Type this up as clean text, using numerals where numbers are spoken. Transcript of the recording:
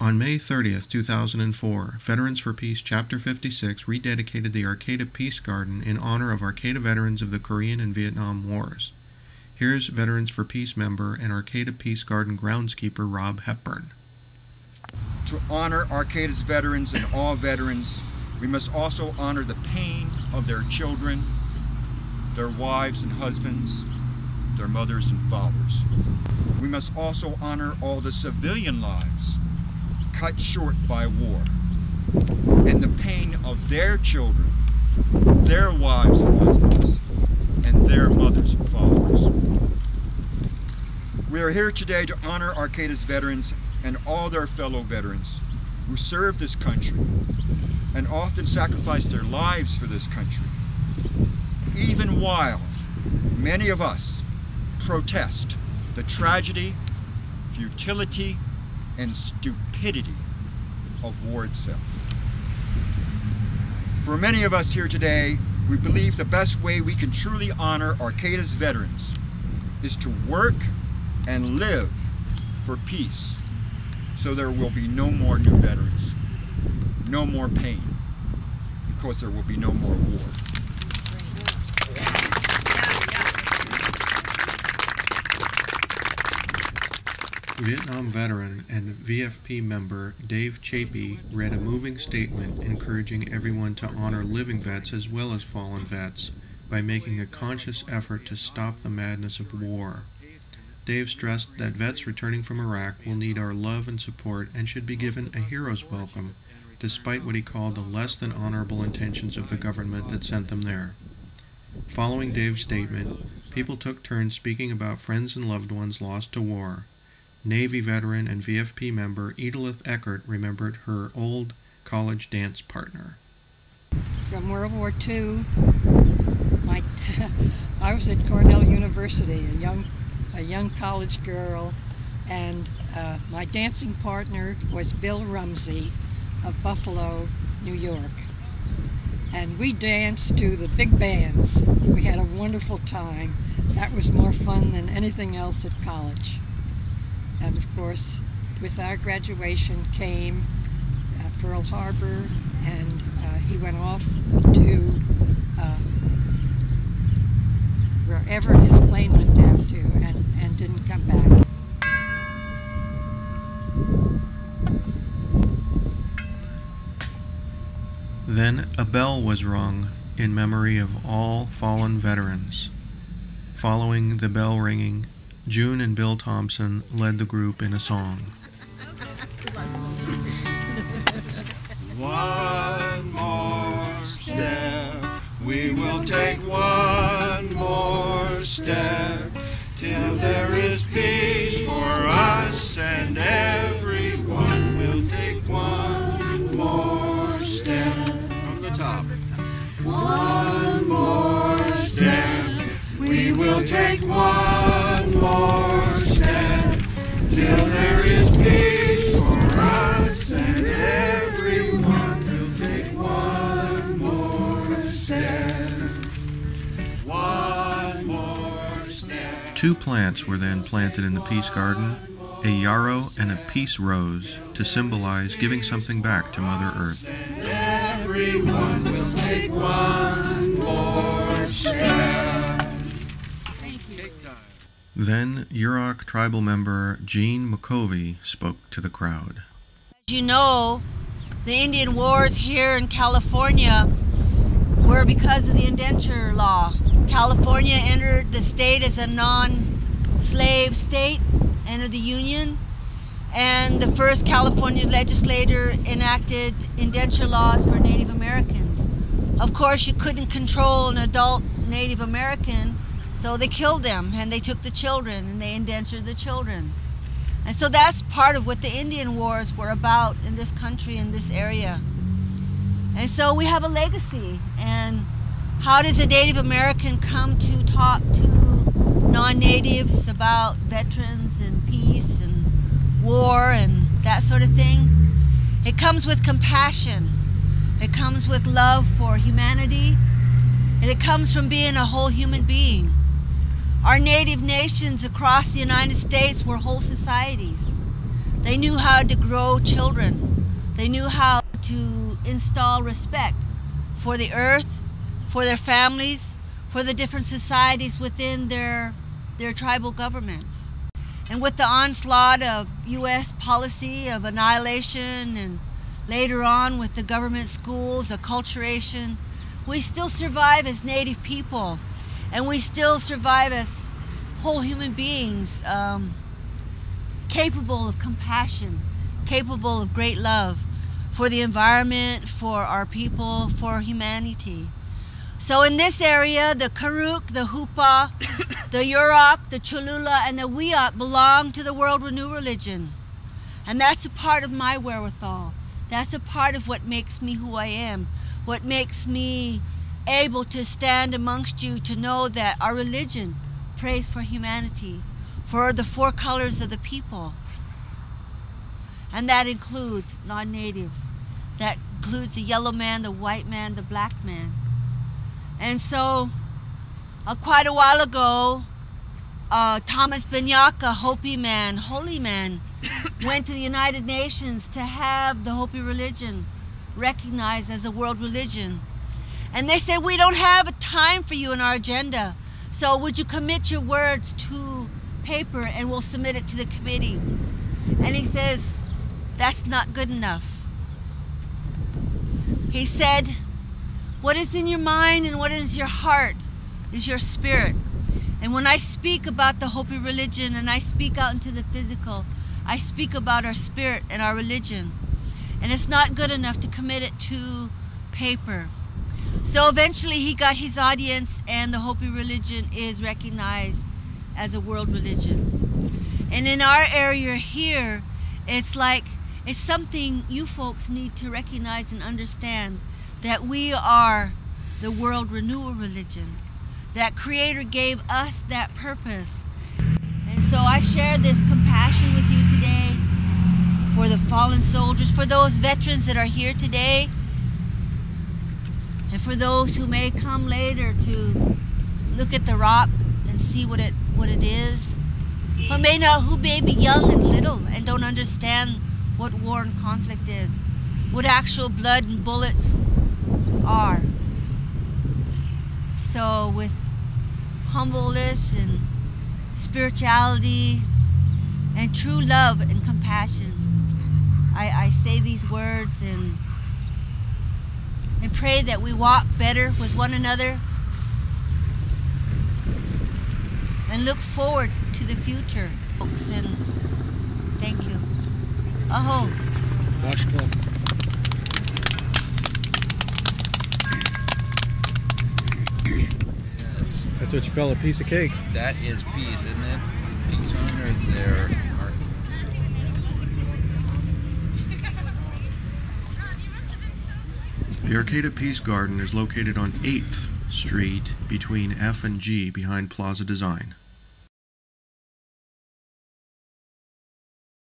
On May 30th, 2004, Veterans for Peace Chapter 56 rededicated the Arcata Peace Garden in honor of Arcata veterans of the Korean and Vietnam Wars. Here's Veterans for Peace member and Arcata Peace Garden groundskeeper Rob Hepburn. To honor Arcata's veterans and all veterans, we must also honor the pain of their children, their wives and husbands, their mothers and fathers. We must also honor all the civilian lives cut short by war, and the pain of their children, their wives and husbands, and their mothers and fathers. We are here today to honor Arcata's veterans and all their fellow veterans who serve this country and often sacrifice their lives for this country, even while many of us protest the tragedy, futility, and stupidity of war itself. For many of us here today, we believe the best way we can truly honor Arcata's veterans is to work and live for peace, so there will be no more new veterans, no more pain, because there will be no more war. Vietnam veteran and VFP member Dave Chapey read a moving statement encouraging everyone to honor living vets as well as fallen vets by making a conscious effort to stop the madness of war. Dave stressed that vets returning from Iraq will need our love and support and should be given a hero's welcome, despite what he called the less than honorable intentions of the government that sent them there. Following Dave's statement, people took turns speaking about friends and loved ones lost to war. Navy veteran and VFP member Edith Eckert remembered her old college dance partner. From World War II, I was at Cornell University, a young college girl, and my dancing partner was Bill Rumsey of Buffalo, New York. And we danced to the big bands. We had a wonderful time. That was more fun than anything else at college. And of course, with our graduation came Pearl Harbor, and he went off to wherever his plane went down to and didn't come back. Then a bell was rung in memory of all fallen veterans. Following the bell ringing, June and Bill Thompson led the group in a song. One more step, we will take one more step, till there is peace for us and everyone. We'll take one more step. From the top. One more step, we will take one more step, till there is peace for us and everyone. We'll take one more step. One more step. Two plants were then planted in the Peace Garden, a yarrow and a peace rose, to symbolize giving something back to Mother Earth. Everyone will take one more step. Then Yurok tribal member Gene McCovey spoke to the crowd. As you know, the Indian Wars here in California were because of the indenture law. California entered the state as a non-slave state, entered the Union, and the first California legislator enacted indenture laws for Native Americans. Of course, you couldn't control an adult Native American, so they killed them, and they took the children, and they indentured the children. And so that's part of what the Indian Wars were about in this country, in this area. And so we have a legacy. And how does a Native American come to talk to non-natives about veterans and peace and war and that sort of thing? It comes with compassion. It comes with love for humanity. And it comes from being a whole human being. Our native nations across the United States were whole societies. They knew how to grow children. They knew how to install respect for the earth, for their families, for the different societies within their tribal governments. And with the onslaught of U.S. policy of annihilation, and later on with the government schools, acculturation, we still survive as Native people, and we still survive as whole human beings, capable of compassion, capable of great love for the environment, for our people, for humanity. So in this area, the Karuk, the Hupa, the Yurok, the Cholula, and the Wiyot belong to the World Renew religion. And that's a part of my wherewithal. That's a part of what makes me who I am, what makes me able to stand amongst you, to know that our religion prays for humanity, for the four colors of the people. And that includes non-natives. That includes the yellow man, the white man, the black man. And so, quite a while ago, Thomas Binyaka, Hopi man, holy man, went to the United Nations to have the Hopi religion recognized as a world religion. And they said, we don't have a time for you in our agenda, so would you commit your words to paper and we'll submit it to the committee? And he says, that's not good enough. He said, what is in your mind and what is your heart is your spirit. And when I speak about the Hopi religion and I speak out into the physical, I speak about our spirit and our religion. And it's not good enough to commit it to paper. So eventually he got his audience, and the Hopi religion is recognized as a world religion. And in our area here, it's something you folks need to recognize and understand, that we are the world renewal religion. That Creator gave us that purpose. And so I share this compassion with you today for the fallen soldiers, for those veterans that are here today, and for those who may come later to look at the rock and see what it is, who may be young and little and don't understand what war and conflict is, what actual blood and bullets are. So with humbleness and spirituality and true love and compassion, I say these words and pray that we walk better with one another and look forward to the future, folks. And thank you. Aho. That's what you call a piece of cake. That is peace, isn't it? Peace on earth there, Mark. The Arcata Peace Garden is located on 8th Street between F and G behind Plaza Design.